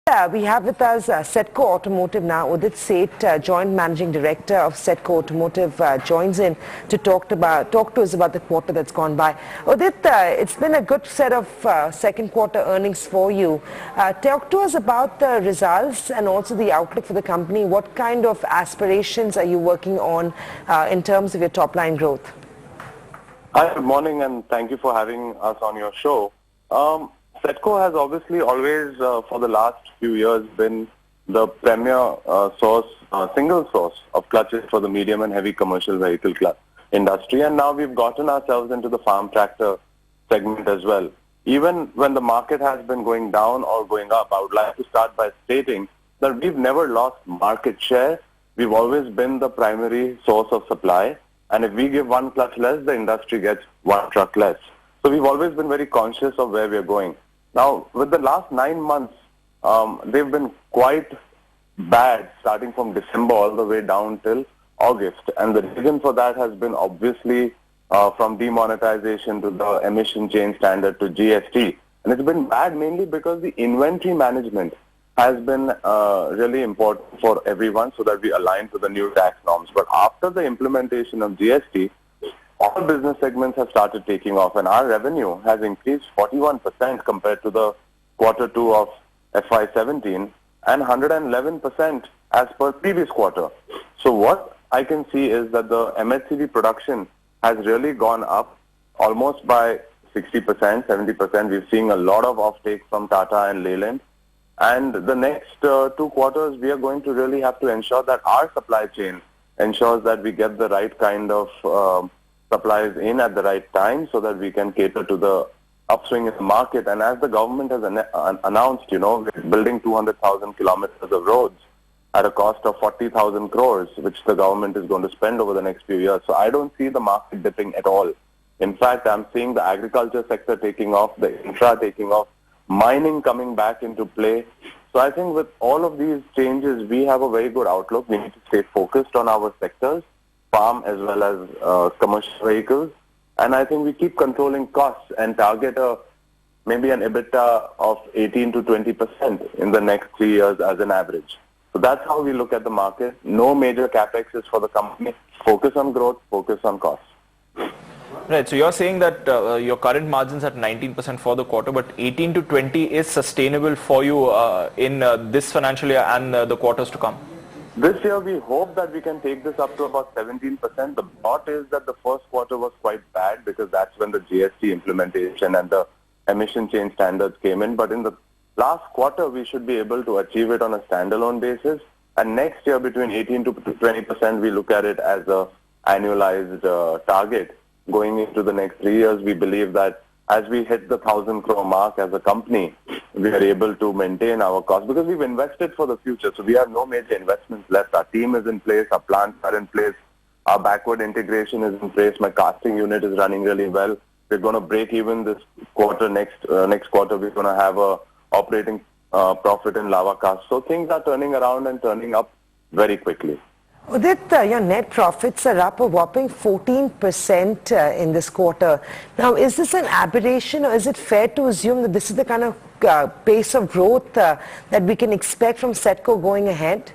We have with us Setco Automotive now. Udit Sheth, Joint Managing Director of Setco Automotive, joins in to talk to us about the quarter that's gone by. Udit, it's been a good set of second quarter earnings for you. Talk to us about the results and also the outlook for the company. What kind of aspirations are you working on in terms of your top line growth? Hi, good morning, and thank you for having us on your show. Setco has obviously always, for the last few years, been the premier single source of clutches for the medium and heavy commercial vehicle industry, and now we've gotten ourselves into the farm tractor segment as well. Even when the market has been going down or going up, I would like to start by stating that we've never lost market share. We've always been the primary source of supply, and if we give one clutch less, the industry gets one truck less. So we've always been very conscious of where we're going. Now, with the last 9 months, they've been quite bad, starting from December all the way down till August. And the reason for that has been obviously from demonetization to the emission change standard to GST. And it's been bad mainly because the inventory management has been really important for everyone so that we align to the new tax norms. But after the implementation of GST, all business segments have started taking off, and our revenue has increased 41% compared to the quarter 2 of FY17 and 111% as per previous quarter. So what I can see is that the MHCV production has really gone up almost by 60%, 70%. We're seeing a lot of offtake from Tata and Leyland. And the next 2 quarters, we are going to really have to ensure that our supply chain ensures that we get the right kind of supplies in at the right time so that we can cater to the upswing in the market. And as the government has announced, we're building 200,000 kilometers of roads at a cost of 40,000 crores, which the government is going to spend over the next few years. So I don't see the market dipping at all. In fact, I'm seeing the agriculture sector taking off, the infra taking off, mining coming back into play. So I think with all of these changes, we have a very good outlook. We need to stay focused on our sectors, farm as well as commercial vehicles. And I think we keep controlling costs and target maybe an EBITDA of 18 to 20% in the next 3 years as an average. So that's how we look at the market. No major capex is for the company. Focus on growth, focus on costs. Right, so you're saying that your current margins at 19% for the quarter, but 18 to 20 is sustainable for you in this financial year and the quarters to come? This year, we hope that we can take this up to about 17%. The thought is that the first quarter was quite bad because that's when the GST implementation and the emission change standards came in. But in the last quarter, we should be able to achieve it on a standalone basis. And next year, between 18 to 20%, we look at it as a annualized target. Going into the next 3 years, we believe that as we hit the 1,000 crore mark as a company, we are able to maintain our costs because we've invested for the future. So we have no major investments left. Our team is in place. Our plants are in place. Our backward integration is in place. My casting unit is running really well. We're going to break even this quarter. Next quarter, we're going to have a operating profit in lava cast. So things are turning around and turning up very quickly. Udit, your net profits are up a whopping 14% in this quarter. Now, is this an aberration, or is it fair to assume that this is the kind of pace of growth that we can expect from Setco going ahead?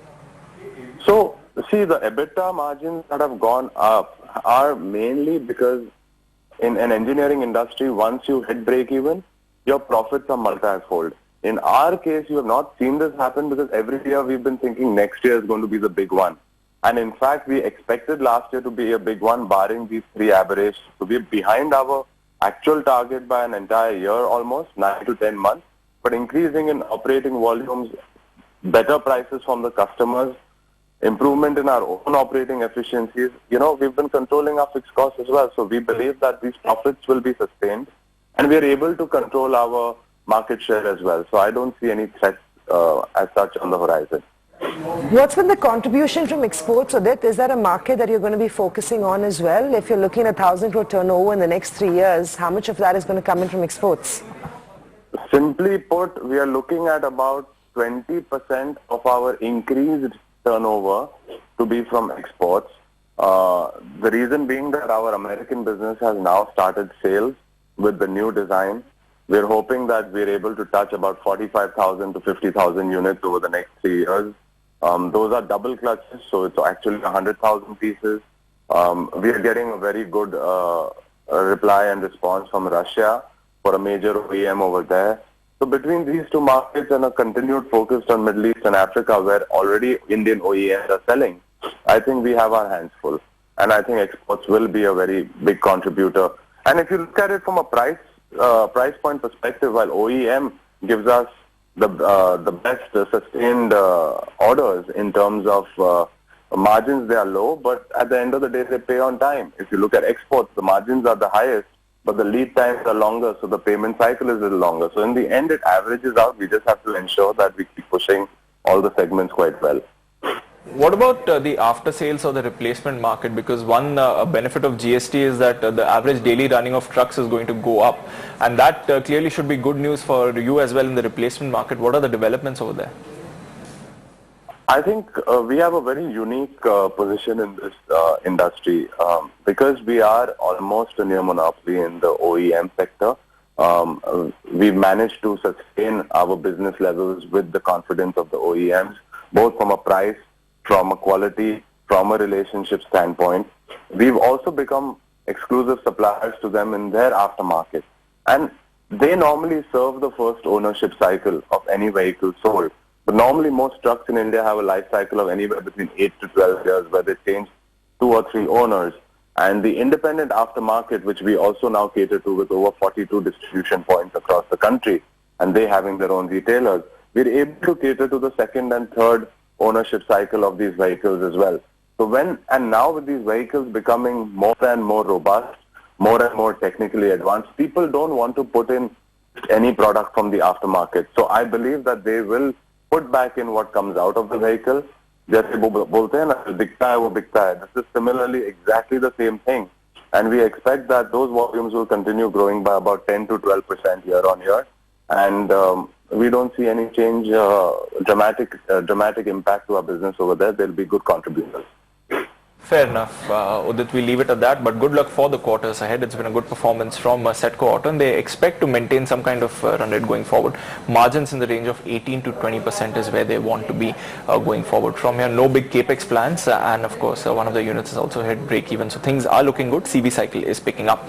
So, see, the EBITDA margins that have gone up are mainly because in an engineering industry, once you hit break-even, your profits are multi-fold. In our case, you have not seen this happen because every year we've been thinking next year is going to be the big one. And in fact, we expected last year to be a big one, barring these 3 aberrations. So we're behind our actual target by an entire year almost, 9 to 10 months. But increasing in operating volumes, better prices from the customers, improvement in our own operating efficiencies, we've been controlling our fixed costs as well. So we believe that these profits will be sustained, and we are able to control our market share as well. So I don't see any threats as such on the horizon. What's been the contribution from exports, Udit? Is that a market that you're going to be focusing on as well? If you're looking at 1,000 crore turnover in the next 3 years, how much of that is going to come in from exports? Simply put, we are looking at about 20% of our increased turnover to be from exports. The reason being that our American business has now started sales with the new design. We're hoping that we're able to touch about 45,000 to 50,000 units over the next 3 years. Those are double clutches, so it's actually 100,000 pieces. We are getting a very good reply and response from Russia for a major OEM over there. So between these two markets and a continued focus on Middle East and Africa, where already Indian OEMs are selling, I think we have our hands full. And I think exports will be a very big contributor. And if you look at it from a price point perspective, while OEM gives us the best sustained orders in terms of margins, they are low, but at the end of the day, they pay on time. If you look at exports, the margins are the highest, but the lead times are longer, so the payment cycle is a little longer. So in the end, it averages out. We just have to ensure that we keep pushing all the segments quite well. What about the after sales or the replacement market? Because one benefit of GST is that the average daily running of trucks is going to go up, and that clearly should be good news for you as well in the replacement market. What are the developments over there? I think we have a very unique position in this industry because we are almost a near monopoly in the OEM sector. We've managed to sustain our business levels with the confidence of the OEMs, both from a price, from a quality, from a relationship standpoint. We've also become exclusive suppliers to them in their aftermarket. And they normally serve the first ownership cycle of any vehicle sold. But normally most trucks in India have a life cycle of anywhere between 8 to 12 years where they change 2 or 3 owners. And the independent aftermarket, which we also now cater to with over 42 distribution points across the country, and they having their own retailers, we're able to cater to the second and third ownership cycle of these vehicles as well. So now with these vehicles becoming more and more robust, more and more technically advanced, people don't want to put in any product from the aftermarket. So I believe that they will put back in what comes out of the vehicle. जैसे बोलते हैं ना, दिखता है वो बिकता है. This is similarly exactly the same thing, and we expect that those volumes will continue growing by about 10 to 12% year on year, and we don't see any change, dramatic impact to our business over there. There'll be good contributors. Fair enough, Udit, we'll leave it at that, but good luck for the quarters ahead. It's been a good performance from Setco Auto, and they expect to maintain some kind of run rate going forward. Margins in the range of 18 to 20% is where they want to be going forward. From here, no big capex plans, and of course, one of the units is also hit break even, so things are looking good. CV cycle is picking up.